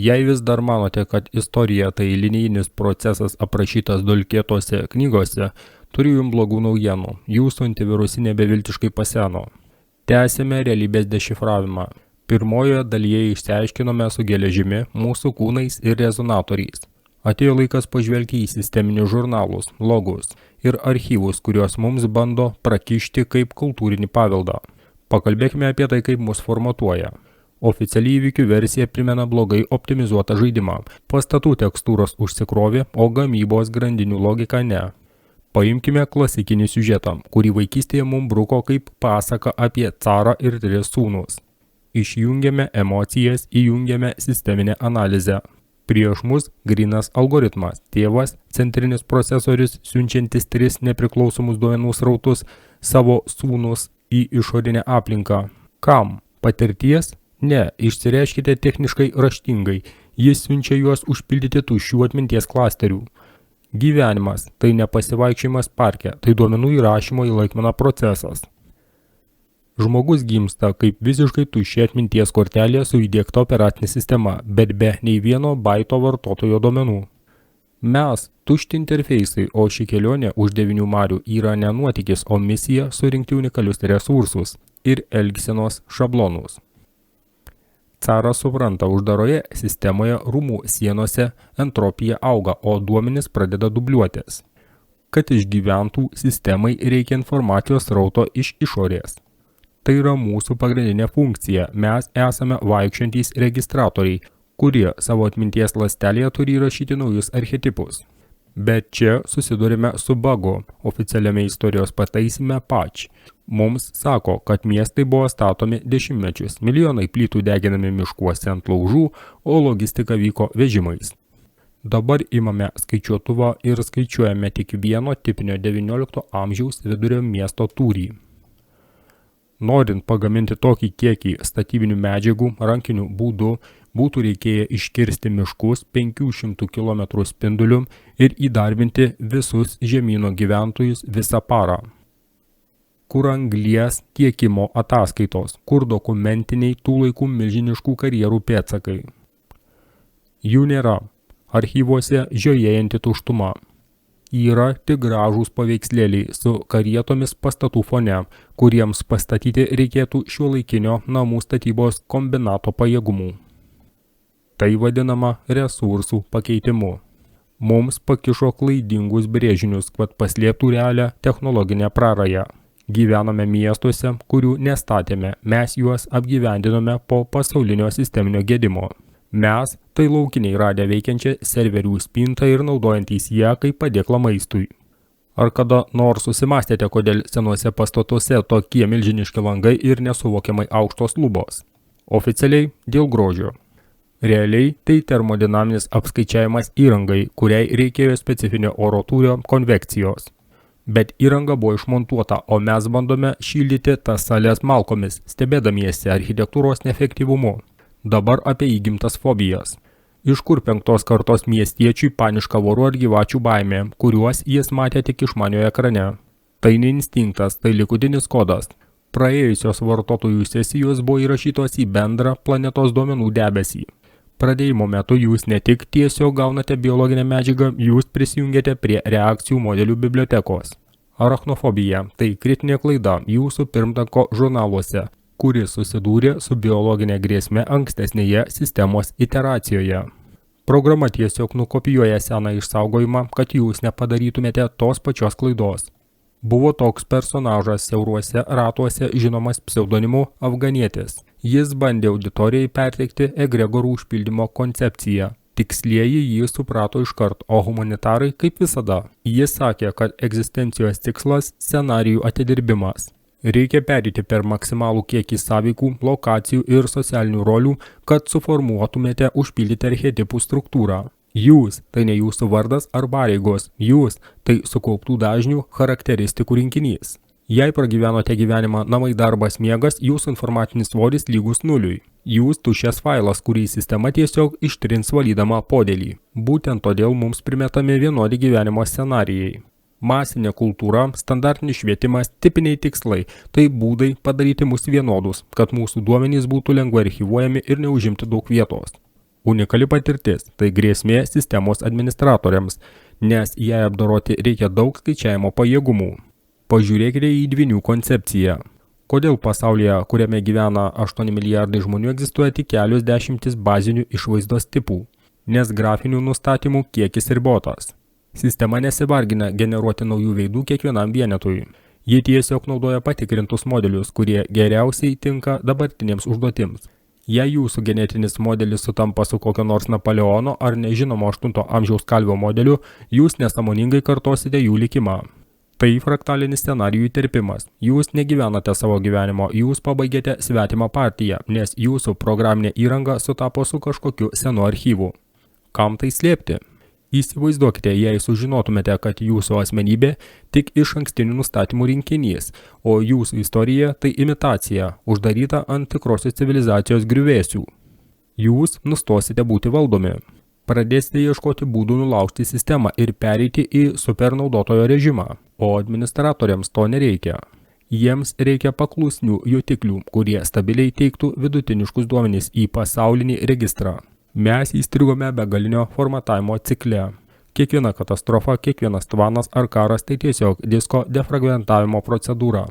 Jei vis dar manote, kad istorija tai linijinis procesas aprašytas dulkėtose knygose, turiu jums blogų naujienų. Jūsų antivirusinė beviltiškai paseno. Tęsėme realybės dešifravimą. Pirmojoje dalyje išsiaiškinome su geležimi, mūsų kūnais ir rezonatoriais. Atėjo laikas pažvelgti į sisteminius žurnalus, logus ir archyvus, kuriuos mums bando prakišti kaip kultūrinį paveldą. Pakalbėkime apie tai, kaip mus formatuoja. Oficiali įvykių versija primena blogai optimizuotą žaidimą. Pastatų tekstūros užsikrovė, o gamybos grandinių logika ne. Paimkime klasikinį siužetą, kurį vaikystėje mums bruko kaip pasaka apie carą ir 3 sūnus. Išjungiame emocijas, įjungiame sisteminę analizę. Prieš mus grynas algoritmas, tėvas, centrinis procesorius, siunčiantis 3 nepriklausomus duomenų srautus, savo sūnus į išorinę aplinką. Kam? Patirties? Ne, išsireiškite techniškai raštingai, jis siunčia juos užpildyti tuščių atminties klasterių. Gyvenimas – tai nepasivaikščiojimas parke, tai duomenų įrašymo į laikmeną procesas. Žmogus gimsta kaip visiškai tuščia atminties kortelė su įdiegta operacinė sistema, bet be nei vieno baito vartotojo duomenų. Mes – tušti interfeisai, o ši kelionė už 9 marių yra ne nuotykis, o misija surinkti unikalius resursus ir elgsenos šablonus. Caras supranta, uždaroje sistemoje rūmų sienose entropija auga, o duomenys pradeda dubliuotis. Kad išgyventų sistemai reikia informacijos srauto iš išorės. Tai yra mūsų pagrindinė funkcija, mes esame vaikščiantys registratoriai, kurie savo atminties ląstelėje turi įrašyti naujus archetipus. Bet čia susidurime su bagu, oficialiame istorijos pataisime patch. Mums sako, kad miestai buvo statomi dešimtmečius, milijonai plytų deginami miškuose ant laužų, o logistika vyko vežimais. Dabar imame skaičiuotuvą ir skaičiuojame tik vieno tipinio 19 amžiaus vidurio miesto tūrį. Norint pagaminti tokį kiekį statybinių medžiagų rankiniu būdu, būtų reikėję iškirsti miškus 500 km spinduliu ir įdarbinti visus žemyno gyventojus visą parą. Kur anglies tiekimo ataskaitos, kur dokumentiniai tų laikų milžiniškų karjerų pėdsakai. Jų nėra. Archyvuose žiojėjanti tuštuma. Yra tik gražūs paveikslėliai su karietomis pastatų fone, kuriems pastatyti reikėtų šiuolaikinio namų statybos kombinato pajėgumų. Tai vadinama resursų pakeitimu. Mums pakišo klaidingus brėžinius, kad paslėptų realią technologinę prarąją. Gyvename miestuose, kurių nestatėme, mes juos apgyvendinome po pasaulinio sisteminio gedimo. Mes – tai laukiniai radę veikiančią serverių spintą ir naudojantys ją kaip padėklą maistui. Ar kada nors susimastėte, kodėl senuose pastatuose tokie milžiniški langai ir nesuvokiamai aukštos lubos? Oficialiai dėl grožio. Realiai tai termodinaminis apskaičiavimas įrangai, kuriai reikėjo specifinio oro tūrio konvekcijos. Bet įranga buvo išmontuota, o mes bandome šildyti tas sales malkomis, stebėdamiesi architektūros neefektyvumu. Dabar apie įgimtas fobijas. Iš kur 5 kartos miestiečiui paniška vorų ar gyvačių baimė, kuriuos jis matė tik išmanioje ekrane. Tai ne instinktas, tai likutinis kodas. Praėjusios vartotojų sesijos buvo įrašytos į bendrą planetos duomenų debesį. Pradėjimo metu jūs ne tik tiesiog gaunate biologinę medžiagą, jūs prisijungiate prie reakcijų modelių bibliotekos. Arachnofobija – tai kritinė klaida jūsų pirmtako žurnaluose, kuris susidūrė su biologinė grėsme ankstesnėje sistemos iteracijoje. Programa tiesiog nukopijuoja seną išsaugojimą, kad jūs nepadarytumėte tos pačios klaidos. Buvo toks personažas siauruose ratuose žinomas pseudonimu Afganietis. Jis bandė auditorijai perteikti egregorų užpildymo koncepciją. Tikslieji jį suprato iškart, o humanitarai kaip visada. Jis sakė, kad egzistencijos tikslas – scenarijų atidirbimas. Reikia perėti per maksimalų kiekį sąveikų, lokacijų ir socialinių rolių, kad suformuotumėte užpildyti archetipų struktūrą. Jūs – tai ne jūsų vardas ar pareigos, jūs – tai sukauptų dažnių charakteristikų rinkinys. Jei pragyvenote gyvenimą namai darbas miegas, jūsų informacinis svoris lygus 0. Jūs tuščias failas, kurį sistema tiesiog ištrins valydama podėlį. Būtent todėl mums primetami vienodi gyvenimo scenarijai. Masinė kultūra, standartinis švietimas, tipiniai tikslai – tai būdai padaryti mus vienodus, kad mūsų duomenys būtų lengvai archyvuojami ir neužimti daug vietos. Unikali patirtis – tai grėsmė sistemos administratoriams, nes jai apdoroti reikia daug skaičiavimo pajėgumų. Pažiūrėkite į dvynių koncepciją. Kodėl pasaulyje, kuriame gyvena 8 milijardai žmonių, egzistuoja tik kelios dešimtis bazinių išvaizdos tipų? Nes grafinių nustatymų kiekis ribotas. Sistema nesivargina generuoti naujų veidų kiekvienam vienetui. Ji tiesiog naudoja patikrintus modelius, kurie geriausiai tinka dabartinėms užduotims. Jei jūsų genetinis modelis sutampa su kokio nors Napoleono ar nežinomo 8 amžiaus kalvio modeliu, jūs nesąmoningai kartosite jų likimą. Tai fraktalinis scenarijų terpimas. Jūs negyvenate savo gyvenimo, jūs pabaigėte svetimą partiją, nes jūsų programinė įranga sutapo su kažkokiu senu archyvu. Kam tai slėpti? Įsivaizduokite, jei sužinotumėte, kad jūsų asmenybė tik iš ankstinių nustatymų rinkinys, o jūsų istorija tai imitacija, uždaryta ant tikrosios civilizacijos griuvėsių. Jūs nustosite būti valdomi. Pradėsite ieškoti būdų nulaužti sistemą ir pereiti į supernaudotojo režimą, o administratoriams to nereikia. Jiems reikia paklusnių jutiklių, kurie stabiliai teiktų vidutiniškus duomenys į pasaulinį registrą. Mes įstrigome begalinio formatavimo cikle. Kiekviena katastrofa, kiekvienas tvanas ar karas tai tiesiog disko defragmentavimo procedūra.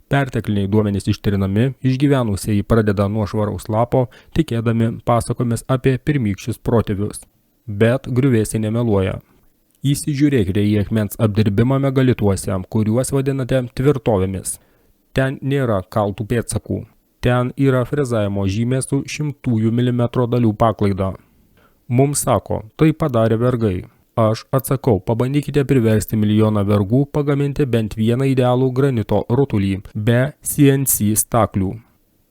Pertekliniai duomenys ištrinami, išgyvenusieji pradeda nuo švaraus lapo, tikėdami pasakomis apie pirmykščius protėvius. Bet griuvėsiai nemeluoja. Įsižiūrėkite į akmens apdirbimą megalituose, kuriuos vadinate tvirtovėmis. Ten nėra kaltų pėdsakų. Ten yra frezavimo žymė su 100 mm dalių paklaida. Mums sako, tai padarė vergai. Aš atsakau, pabandykite priversti milijoną vergų pagaminti bent vieną idealų granito rutulį, be CNC staklių.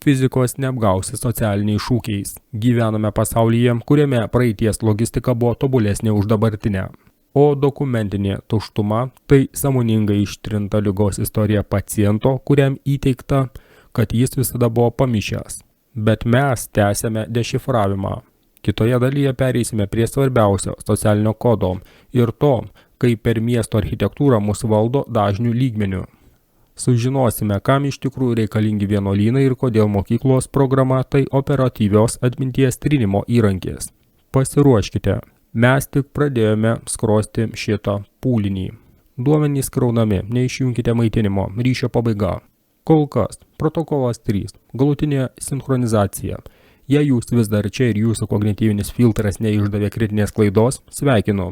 Fizikos neapgausi socialiniais šūkiais. Gyvename pasaulyje, kuriame praeities logistika buvo tobulesnė už dabartinę. O dokumentinė tuštuma – tai sąmoningai ištrinta ligos istorija paciento, kuriam įteikta, kad jis visada buvo pamišęs. Bet mes tęsiame dešifravimą. Kitoje dalyje pereisime prie svarbiausio socialinio kodo ir to, kaip per miesto architektūrą mus valdo dažnių lygmenių. Sužinosime, kam iš tikrųjų reikalingi vienuolynai ir kodėl mokyklos programa tai operatyvios atminties trynimo įrankis. Pasiruoškite, mes tik pradėjome skrosti šitą pūlinį. Duomenys kraunami, neišjunkite maitinimo, ryšio pabaiga. Kol kas, protokolas 3, galutinė sinchronizacija. Jei jūs vis dar čia ir jūsų kognityvinis filtras neišdavė kritinės klaidos, sveikinu.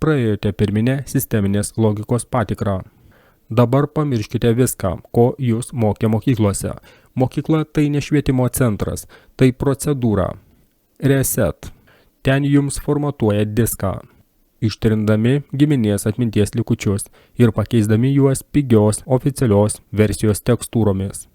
Praėjote pirminę sisteminės logikos patikrą. Dabar pamirškite viską, ko jūs mokė mokyklose. Mokykla tai ne švietimo centras, tai procedūra. Reset. Ten jums formatuoja diską, ištrindami giminės atminties likučius ir pakeisdami juos pigios oficialios versijos tekstūromis.